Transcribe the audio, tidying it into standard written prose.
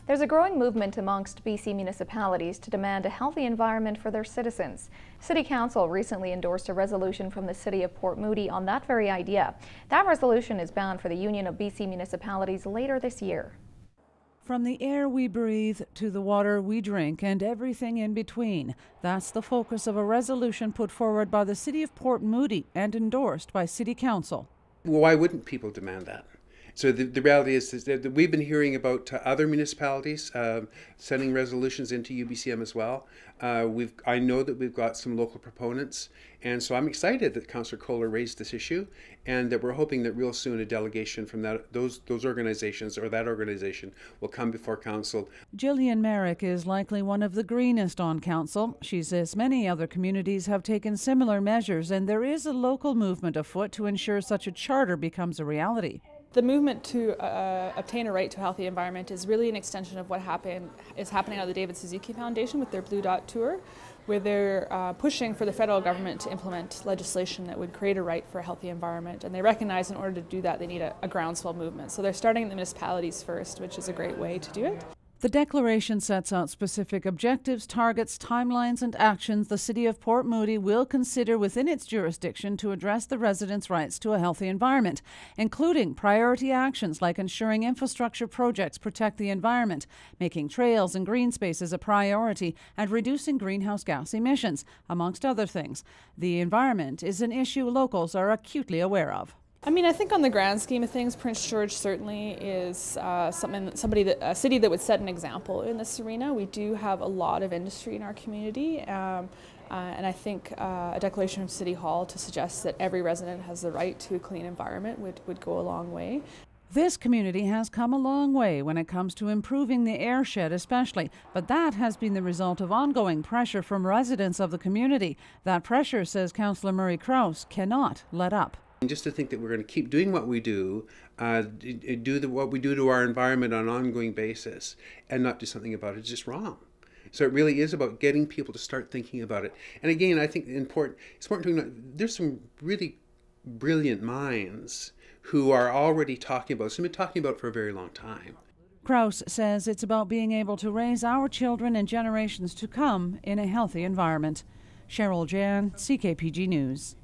There's a growing movement amongst BC municipalities to demand a healthy environment for their citizens. City Council recently endorsed a resolution from the City of Port Moody on that very idea. That resolution is bound for the Union of BC Municipalities later this year. From the air we breathe to the water we drink and everything in between. That's the focus of a resolution put forward by the City of Port Moody and endorsed by City Council. Well, why wouldn't people demand that? So the reality is that we've been hearing about other municipalities sending resolutions into UBCM as well. I know that we've got some local proponents, and so I'm excited that Councillor Kohler raised this issue, and that we're hoping that real soon a delegation from those organizations or that organization will come before Council. Gillian Merrick is likely one of the greenest on Council. She says many other communities have taken similar measures, and there is a local movement afoot to ensure such a charter becomes a reality. The movement to obtain a right to a healthy environment is really an extension of what is happening out of the David Suzuki Foundation with their Blue Dot Tour, where they're pushing for the federal government to implement legislation that would create a right for a healthy environment. And they recognize in order to do that they need a groundswell movement. So they're starting in the municipalities first, which is a great way to do it. The declaration sets out specific objectives, targets, timelines and actions the City of Port Moody will consider within its jurisdiction to address the residents' rights to a healthy environment, including priority actions like ensuring infrastructure projects protect the environment, making trails and green spaces a priority, and reducing greenhouse gas emissions, amongst other things. The environment is an issue locals are acutely aware of. I think on the grand scheme of things, Prince George certainly is a city that would set an example in this arena. We do have a lot of industry in our community, and I think a declaration from City Hall to suggest that every resident has the right to a clean environment would go a long way. This community has come a long way when it comes to improving the airshed especially, but that has been the result of ongoing pressure from residents of the community. That pressure, says Councillor Murray Krause, cannot let up. And just to think that we're going to keep doing what we do, what we do to our environment on an ongoing basis, and not do something about it is just wrong. So it really is about getting people to start thinking about it. And again, I think it's important to know there's some really brilliant minds who are already talking about this and been talking about it for a very long time. Krause says it's about being able to raise our children and generations to come in a healthy environment. Cheryl Jan, CKPG News.